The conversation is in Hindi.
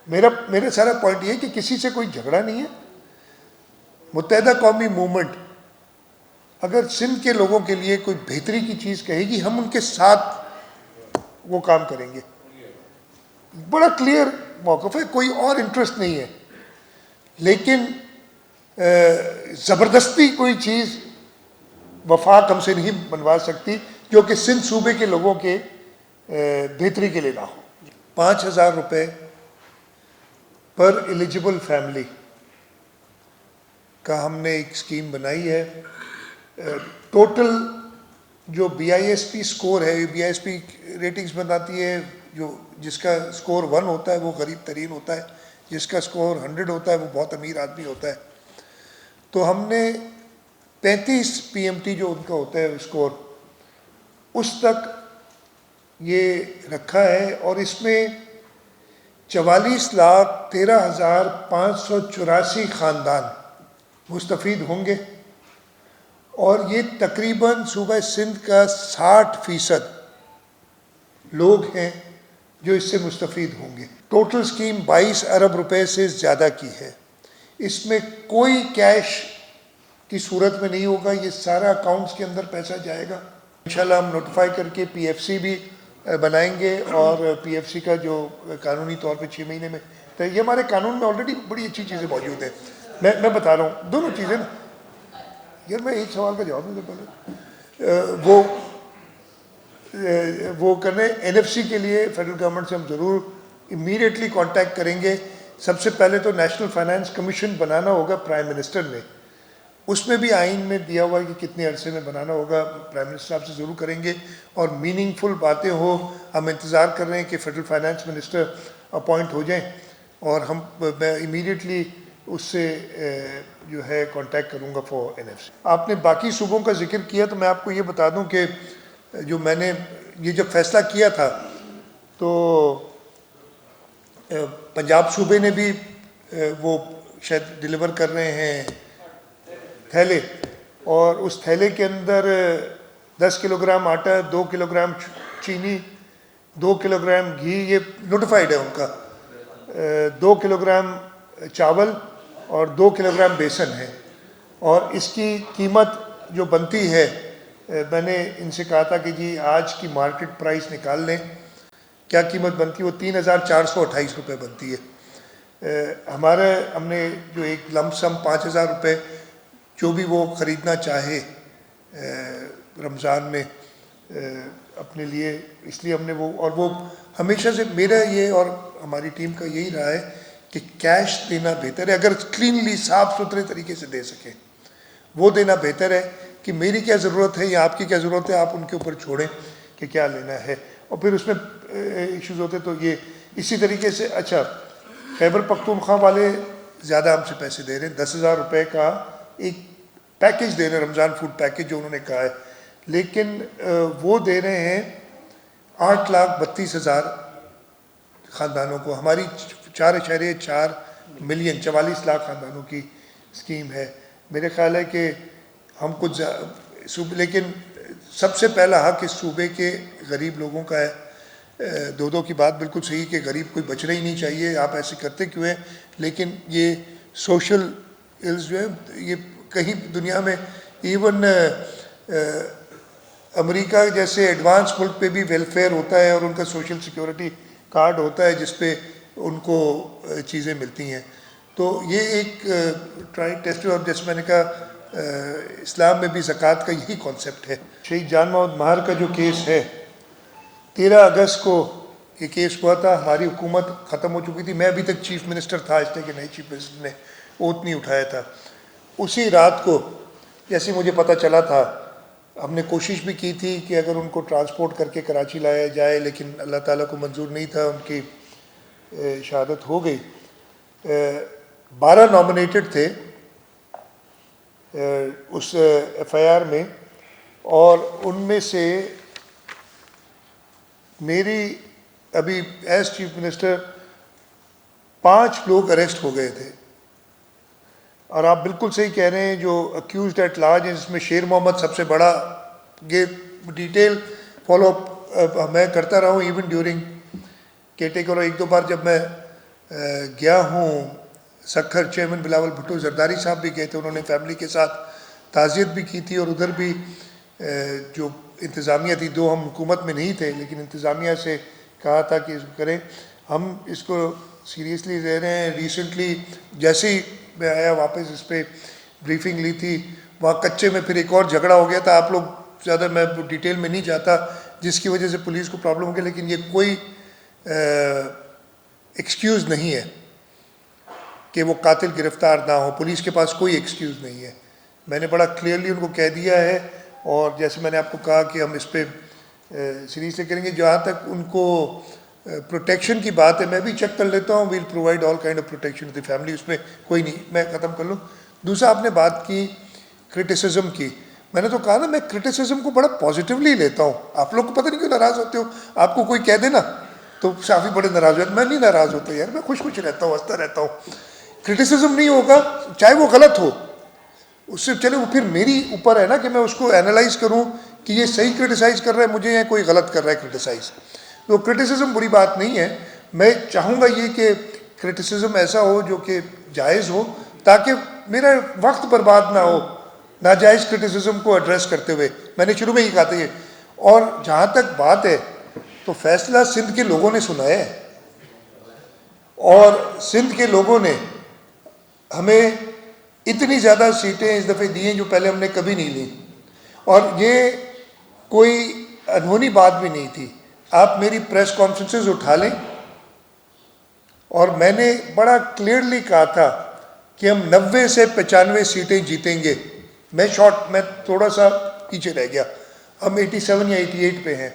मेरा सारा पॉइंट ये है कि किसी से कोई झगड़ा नहीं है। मुत्तहिदा कौमी मूवमेंट अगर सिंध के लोगों के लिए कोई बेहतरी की चीज़ कहेगी, हम उनके साथ वो काम करेंगे। बड़ा क्लियर मौक़िफ़ है, कोई और इंटरेस्ट नहीं है। लेकिन ज़बरदस्ती कोई चीज़ वफाक हमसे नहीं बनवा सकती जो कि सिंध सूबे के लोगों के बेहतरी के लिए ना हो। 5,000 रुपये पर एलिजिबल फैमिली का हमने एक स्कीम बनाई है। टोटल जो BISP स्कोर है, BISP रेटिंग्स बनाती है, जो जिसका स्कोर 1 होता है वो गरीब तरीन होता है, जिसका स्कोर 100 होता है वो बहुत अमीर आदमी होता है। तो हमने 35 PMT जो उनका होता है स्कोर, उस तक ये रखा है और इसमें 44,13,584 ख़ानदान मुस्तफ़ीद होंगे और ये तकरीबन सूबा सिंध का 60% लोग हैं जो इससे मुस्तफ़ीद होंगे। टोटल स्कीम 22 अरब रुपए से ज़्यादा की है। इसमें कोई कैश की सूरत में नहीं होगा, ये सारा अकाउंट्स के अंदर पैसा जाएगा। इंशाल्लाह हम नोटिफाई करके PFC भी बनाएंगे और PFC का जो कानूनी तौर पे 6 महीने में, तो ये हमारे कानून में ऑलरेडी बड़ी अच्छी चीज़ें मौजूद हैं। मैं बता रहा हूँ दोनों चीज़ें ना यार, मैं एक सवाल का जवाब नहीं दे पा रहा। वो करने NFC के लिए फेडरल गवर्नमेंट से हम ज़रूर इमीडिएटली कांटेक्ट करेंगे। सबसे पहले तो नेशनल फाइनेंस कमीशन बनाना होगा प्राइम मिनिस्टर ने, उसमें भी आइन में दिया हुआ है कि कितने अरसे में बनाना होगा। प्राइम मिनिस्टर साहब से ज़रूर करेंगे और मीनिंगफुल बातें हो। हम इंतज़ार कर रहे हैं कि फेडरल फाइनेंस मिनिस्टर अपॉइंट हो जाएं और मैं इमीडिएटली उससे जो है कांटेक्ट करूंगा फॉर NFC। आपने बाकी सूबों का जिक्र किया तो मैं आपको ये बता दूं कि जो मैंने ये जब फैसला किया था तो पंजाब सूबे ने भी वो शायद डिलीवर कर रहे हैं थैले, और उस थैले के अंदर 10 किलोग्राम आटा, 2 किलोग्राम चीनी, 2 किलोग्राम घी, ये नोटिफाइड है उनका, 2 किलोग्राम चावल और 2 किलोग्राम बेसन है। और इसकी कीमत जो बनती है, मैंने इनसे कहा था कि जी आज की मार्केट प्राइस निकाल लें, क्या कीमत बनती है, वो 3,428 रुपये बनती है। हमने जो एक लमसम 5,000 रुपये जो भी वो ख़रीदना चाहे रमज़ान में अपने लिए, इसलिए हमने वो हमेशा से मेरा ये और हमारी टीम का यही रहा है कि कैश देना बेहतर है। अगर क्लीनली साफ़ सुथरे तरीके से दे सकें वो देना बेहतर है कि मेरी क्या ज़रूरत है या आपकी क्या ज़रूरत है, आप उनके ऊपर छोड़ें कि क्या लेना है। और फिर उसमें इश्यूज़ होते तो ये इसी तरीके से। अच्छा, खैबर पख्तूनख्वा वाले ज़्यादा हमसे पैसे दे रहे हैं, 10,000 रुपये का एक पैकेज दे रहे हैं, रमज़ान फूड पैकेज जो उन्होंने कहा है, लेकिन वो दे रहे हैं 8,32,000 ख़ानदानों को। हमारी 4.4 मिलियन 44 लाख ख़ानदानों की स्कीम है। मेरे ख्याल है कि हम कुछ सूबे, लेकिन सबसे पहला हक इस सूबे के गरीब लोगों का है। 2-2 की बात बिल्कुल सही कि गरीब कोई बचना ही नहीं चाहिए, आप ऐसे करते क्यों हैं, लेकिन ये सोशल इल्स जो है ये कहीं दुनिया में, इवन अमेरिका जैसे एडवांस मुल्क पे भी वेलफेयर होता है और उनका सोशल सिक्योरिटी कार्ड होता है जिस पे उनको चीज़ें मिलती हैं। तो ये एक ट्राई टेस्ट, और जैसे मैंने कहा इस्लाम में भी ज़कात का यही कॉन्सेप्ट है। शहीद जान मोहम्मद महर का जो केस है, 13 अगस्त को ये केस हुआ था, हमारी हुकूमत ख़त्म हो चुकी थी, मैं अभी तक चीफ़ मिनिस्टर था, इसलिए कि नई चीफ़ मिनिस्टर ने ओथ नहीं उठाया था। उसी रात को जैसे मुझे पता चला था, हमने कोशिश भी की थी कि अगर उनको ट्रांसपोर्ट करके कराची लाया जाए, लेकिन अल्लाह ताला को मंजूर नहीं था, उनकी शहादत हो गई। 12 नॉमिनेटेड थे उस FIR में, और उनमें से मेरी अभी एज चीफ मिनिस्टर 5 लोग अरेस्ट हो गए थे। और आप बिल्कुल सही कह रहे हैं, जो अक्यूज्ड एट लार्ज है जिसमें शेर मोहम्मद सबसे बड़ा, ये डिटेल फॉलोअप मैं करता रहा हूँ इवन ड्यूरिंग केटेकर। 1-2 बार जब मैं गया हूँ सखर, चेयरमैन बिलावल भुट्टो जरदारी साहब भी गए थे, उन्होंने फैमिली के साथ ताज़ियत भी की थी, और उधर भी जो इंतज़ामिया थी, दो हम हुकूमत में नहीं थे लेकिन इंतज़ामिया से कहा था कि इसको करें, हम इसको सीरियसली ले रहे हैं। रिसेंटली जैसे ही मैं आया वापस इस पर ब्रीफिंग ली थी, वहाँ कच्चे में फिर एक और झगड़ा हो गया था, आप लोग ज़्यादा, मैं डिटेल में नहीं जाता, जिसकी वजह से पुलिस को प्रॉब्लम हो गई, लेकिन ये कोई एक्सक्यूज़ नहीं है कि वो कातिल गिरफ्तार ना हो, पुलिस के पास कोई एक्सक्यूज़ नहीं है। मैंने बड़ा क्लियरली उनको कह दिया है, और जैसे मैंने आपको कहा कि हम इस पर सीरियसली करेंगे। जहाँ तक उनको प्रोटेक्शन की बात है, मैं भी चेक कर लेता हूँ, will provide all kind of protection to the family, उसमें कोई नहीं, मैं ख़त्म कर लूँ। दूसरा, आपने बात की क्रिटिसिज्म की, मैंने तो कहा ना, मैं क्रिटिसिज्म को बड़ा पॉजिटिवली लेता हूँ। आप लोग को पता नहीं क्यों नाराज़ होते हो, आपको कोई कह देना तो काफ़ी बड़े नाराज़ होते, मैं नहीं नाराज़ होता यार, मैं खुश रहता हूँ, हंसता रहता हूँ। क्रिटिसिज्म नहीं होगा, चाहे वो गलत हो, उससे चले, वो फिर मेरी ऊपर है ना कि मैं उसको एनालाइज करूं कि ये सही क्रिटिसाइज़ कर रहा है मुझे या कोई गलत कर रहा है क्रिटिसाइज़। तो क्रिटिसिज्म बुरी बात नहीं है, मैं चाहूँगा ये कि क्रिटिसिज्म ऐसा हो जो कि जायज़ हो, ताकि मेरा वक्त बर्बाद ना हो नाजायज़ क्रिटिसिज्म को एड्रेस करते हुए। मैंने शुरू में ही कहा था ये। और जहाँ तक बात है, तो फैसला सिंध के लोगों ने सुना है, और सिंध के लोगों ने हमें इतनी ज़्यादा सीटें इस दफ़े दी हैं जो पहले हमने कभी नहीं ली, और ये कोई अनहोनी बात भी नहीं थी। आप मेरी प्रेस कॉन्फ्रेंसेस उठा लें, और मैंने बड़ा क्लियरली कहा था कि हम 90 से 95 सीटें जीतेंगे। मैं थोड़ा सा पीछे रह गया, हम 87 या 88 पे हैं।